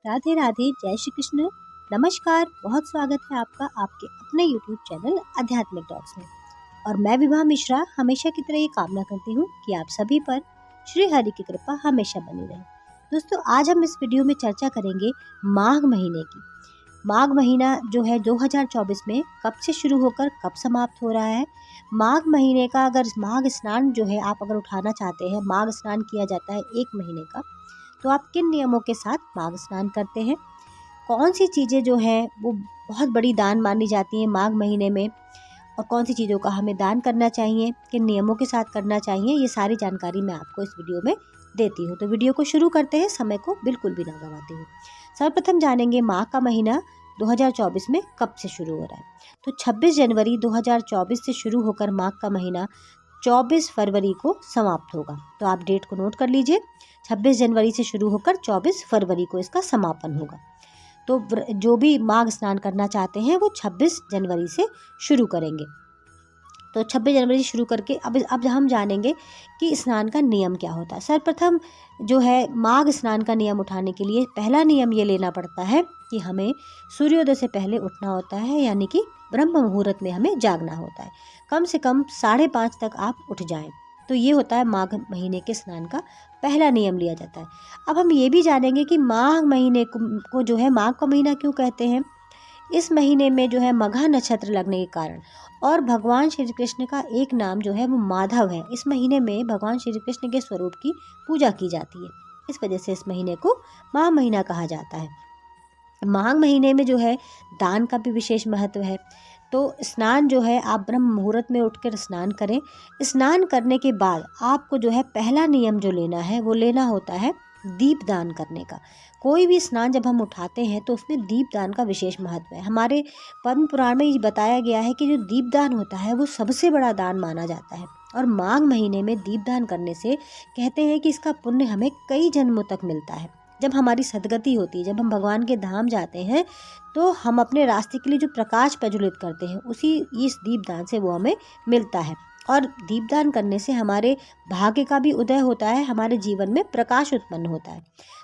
राधे राधे, जय श्री कृष्ण। नमस्कार, बहुत स्वागत है आपका आपके अपने YouTube चैनल आध्यात्मिक टॉक्स में। और मैं विभा मिश्रा हमेशा की तरह ये कामना करती हूँ कि आप सभी पर श्री हरि की कृपा हमेशा बनी रहे। दोस्तों, आज हम इस वीडियो में चर्चा करेंगे माघ महीने की। माघ महीना जो है 2024 में कब से शुरू होकर कब समाप्त हो रहा है। माघ महीने का अगर माघ स्नान जो है आप अगर उठाना चाहते हैं, माघ स्नान किया जाता है 1 महीने का, तो आप किन नियमों के साथ माघ स्नान करते हैं, कौन सी चीज़ें जो हैं वो बहुत बड़ी दान मानी जाती हैं माघ महीने में, और कौन सी चीज़ों का हमें दान करना चाहिए, किन नियमों के साथ करना चाहिए, ये सारी जानकारी मैं आपको इस वीडियो में देती हूँ। तो वीडियो को शुरू करते हैं, समय को बिल्कुल भी ना गंवाते हुए। सर्वप्रथम जानेंगे माघ का महीना 2024 में कब से शुरू हो रहा है। तो 26 जनवरी 2024 से शुरू होकर माघ का महीना 24 फरवरी को समाप्त होगा। तो आप डेट को नोट कर लीजिए, 26 जनवरी से शुरू होकर 24 फरवरी को इसका समापन होगा। तो जो भी माघ स्नान करना चाहते हैं वो 26 जनवरी से शुरू करेंगे। तो 26 जनवरी से शुरू करके अब हम जानेंगे कि स्नान का नियम क्या होता है। सर्वप्रथम जो है माघ स्नान का नियम उठाने के लिए पहला नियम ये लेना पड़ता है कि हमें सूर्योदय से पहले उठना होता है, यानी कि ब्रह्म मुहूर्त में हमें जागना होता है। कम से कम 5:30 तक आप उठ जाएं। तो ये होता है माघ महीने के स्नान का पहला नियम लिया जाता है। अब हम ये भी जानेंगे कि माघ महीने को जो है माघ का महीना क्यों कहते हैं। इस महीने में जो है मघा नक्षत्र लगने के कारण, और भगवान श्री कृष्ण का एक नाम जो है वो माधव है। इस महीने में भगवान श्री कृष्ण के स्वरूप की पूजा की जाती है, इस वजह से इस महीने को माघ महीना कहा जाता है। माघ महीने में जो है दान का भी विशेष महत्व है। तो स्नान जो है आप ब्रह्म मुहूर्त में उठकर स्नान करें। स्नान करने के बाद आपको जो है पहला नियम जो लेना है वो लेना होता है दीप दान करने का। कोई भी स्नान जब हम उठाते हैं तो उसमें दीप दान का विशेष महत्व है। हमारे पद्म पुराण में ये बताया गया है कि जो दीप दान होता है वो सबसे बड़ा दान माना जाता है। और माघ महीने में दीप दान करने से कहते हैं कि इसका पुण्य हमें कई जन्मों तक मिलता है। जब हमारी सदगति होती है, जब हम भगवान के धाम जाते हैं, तो हम अपने रास्ते के लिए जो प्रकाश प्रज्वलित करते हैं उसी इस दीपदान से वो हमें मिलता है। और दीपदान करने से हमारे भाग्य का भी उदय होता है, हमारे जीवन में प्रकाश उत्पन्न होता है।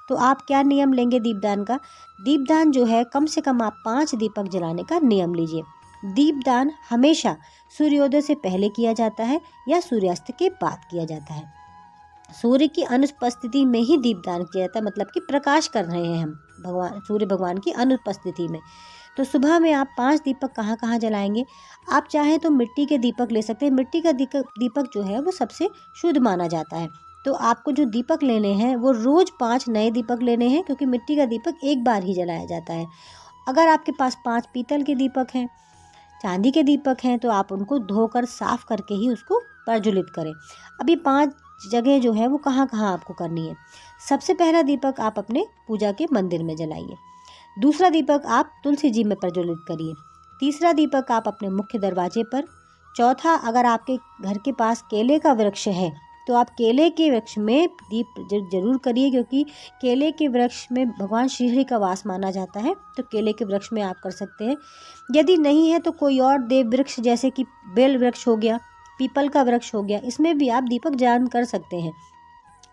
तो आप क्या नियम लेंगे दीपदान का। दीपदान जो है कम से कम आप 5 दीपक जलाने का नियम लीजिए। दीपदान हमेशा सूर्योदय से पहले किया जाता है या सूर्यास्त के बाद किया जाता है। सूर्य की अनुपस्थिति में ही दीपदान किया जाता है, मतलब कि प्रकाश कर रहे हैं हम सूर्य भगवान की अनुपस्थिति में। तो सुबह में आप 5 दीपक कहाँ कहाँ जलाएंगे। आप चाहें तो मिट्टी के दीपक ले सकते हैं। मिट्टी का दीपक जो है वो सबसे शुद्ध माना जाता है। तो आपको जो दीपक लेने हैं वो रोज़ 5 नए दीपक लेने हैं, क्योंकि मिट्टी का दीपक एक बार ही जलाया जाता है। अगर आपके पास 5 पीतल के दीपक हैं, चांदी के दीपक हैं, तो आप उनको धोकर साफ करके ही उसको प्रज्वलित करें। अभी 5 जगह जो है वो कहाँ कहाँ आपको करनी है। सबसे पहला दीपक आप अपने पूजा के मंदिर में जलाइए। दूसरा दीपक आप तुलसी जी में प्रज्वलित करिए। तीसरा दीपक आप अपने मुख्य दरवाजे पर। चौथा, अगर आपके घर के पास केले का वृक्ष है तो आप केले के वृक्ष में दीप जरूर करिए, क्योंकि केले के वृक्ष में भगवान श्री हरि का वास माना जाता है। तो केले के वृक्ष में आप कर सकते हैं। यदि नहीं है तो कोई और देव वृक्ष, जैसे कि बेल वृक्ष हो गया, पीपल का वृक्ष हो गया, इसमें भी आप दीपक जलान कर सकते हैं।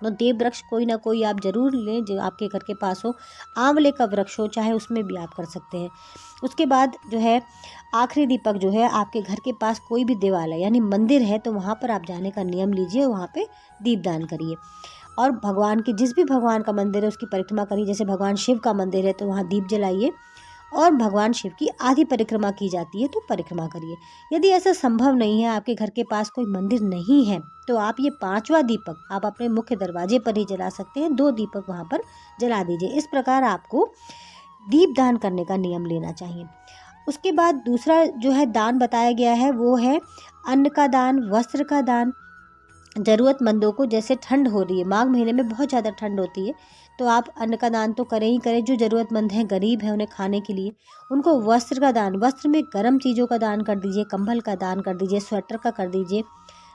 तो देव वृक्ष कोई ना कोई आप जरूर लें जो आपके घर के पास हो। आंवले का वृक्ष हो, चाहे उसमें भी आप कर सकते हैं। उसके बाद जो है आखिरी दीपक जो है, आपके घर के पास कोई भी देवालय यानी मंदिर है तो वहाँ पर आप जाने का नियम लीजिए, वहाँ पे दीपदान करिए। और भगवान के जिस भी भगवान का मंदिर है उसकी परिक्रमा करिए। जैसे भगवान शिव का मंदिर है तो वहाँ दीप जलाइए, और भगवान शिव की आधी परिक्रमा की जाती है तो परिक्रमा करिए। यदि ऐसा संभव नहीं है, आपके घर के पास कोई मंदिर नहीं है, तो आप ये 5वां दीपक आप अपने मुख्य दरवाजे पर ही जला सकते हैं। 2 दीपक वहाँ पर जला दीजिए। इस प्रकार आपको दीपदान करने का नियम लेना चाहिए। उसके बाद दूसरा जो है दान बताया गया है वो है अन्न का दान, वस्त्र का दान। ज़रूरतमंदों को, जैसे ठंड हो रही है, माघ महीने में बहुत ज़्यादा ठंड होती है, तो आप अन्न का दान तो करें ही करें। जो ज़रूरतमंद हैं, गरीब हैं, उन्हें खाने के लिए उनको वस्त्र का दान, वस्त्र में गर्म चीज़ों का दान कर दीजिए, कंबल का दान कर दीजिए, स्वेटर का कर दीजिए,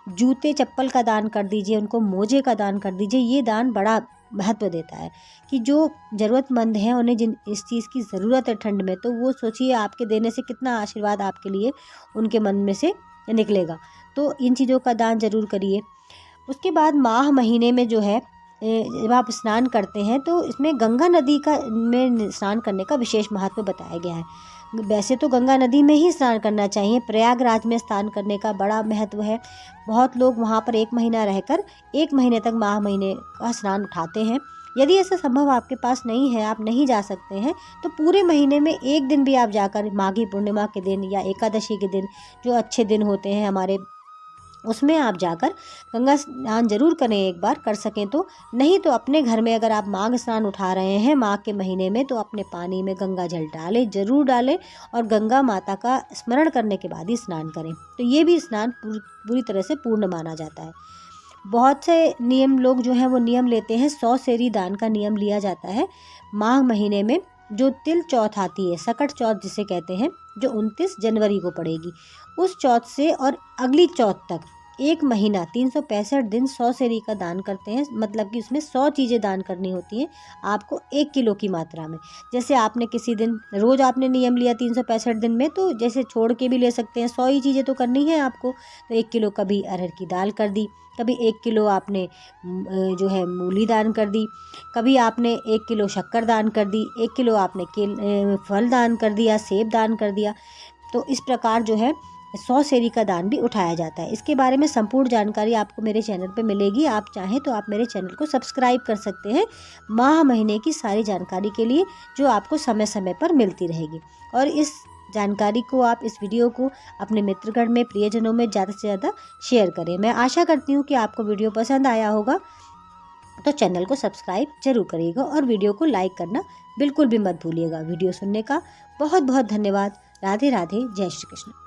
जूते चप्पल का दान कर दीजिए, उनको मोजे का दान कर दीजिए। ये दान बड़ा महत्व देता है कि जो ज़रूरतमंद हैं उन्हें जिन इस चीज़ की ज़रूरत है ठंड में, तो वो सोचिए आपके देने से कितना आशीर्वाद आपके लिए उनके मन में से निकलेगा। तो इन चीज़ों का दान ज़रूर करिए। उसके बाद माघ महीने में जो है जब आप स्नान करते हैं तो इसमें गंगा नदी का में स्नान करने का विशेष महत्व बताया गया है। वैसे तो गंगा नदी में ही स्नान करना चाहिए, प्रयागराज में स्नान करने का बड़ा महत्व है। बहुत लोग वहाँ पर 1 महीना रहकर 1 महीने तक माह महीने का स्नान उठाते हैं। यदि ऐसा संभव आपके पास नहीं है, आप नहीं जा सकते हैं, तो पूरे महीने में 1 दिन भी आप जाकर माघी पूर्णिमा के दिन या एकादशी के दिन, जो अच्छे दिन होते हैं हमारे, उसमें आप जाकर गंगा स्नान जरूर करें एक बार, कर सकें तो। नहीं तो अपने घर में अगर आप माघ स्नान उठा रहे हैं माघ के महीने में, तो अपने पानी में गंगा जल डालें, जरूर डालें, और गंगा माता का स्मरण करने के बाद ही स्नान करें। तो ये भी स्नान पूरी तरह से पूर्ण माना जाता है। बहुत से नियम लोग जो हैं वो नियम लेते हैं, 100 सेरी दान का नियम लिया जाता है माघ महीने में। जो तिल चौथ आती है, सकट चौथ जिसे कहते हैं, जो 29 जनवरी को पड़ेगी, उस चौथ से और अगली चौथ तक 1 महीना 365 दिन 100 सेरी का दान करते हैं। मतलब कि उसमें 100 चीज़ें दान करनी होती हैं आपको 1 किलो की मात्रा में। जैसे आपने किसी दिन, रोज़ आपने नियम लिया 365 दिन में, तो जैसे छोड़ के भी ले सकते हैं, 100 ही चीज़ें तो करनी है आपको। तो 1 किलो कभी अरहर की दाल कर दी, कभी 1 किलो आपने जो है मूली दान कर दी, कभी आपने 1 किलो शक्कर दान कर दी, 1 किलो आपने फल दान कर दिया, सेब दान कर दिया। तो इस प्रकार जो है 100 सेरी का दान भी उठाया जाता है। इसके बारे में संपूर्ण जानकारी आपको मेरे चैनल पे मिलेगी। आप चाहें तो आप मेरे चैनल को सब्सक्राइब कर सकते हैं माह महीने की सारी जानकारी के लिए, जो आपको समय समय पर मिलती रहेगी। और इस जानकारी को, आप इस वीडियो को अपने मित्रगण में, प्रियजनों में ज़्यादा से ज़्यादा शेयर करें। मैं आशा करती हूँ कि आपको वीडियो पसंद आया होगा, तो चैनल को सब्सक्राइब जरूर करिएगा और वीडियो को लाइक करना बिल्कुल भी मत भूलिएगा। वीडियो सुनने का बहुत बहुत धन्यवाद। राधे राधे, जय श्री कृष्ण।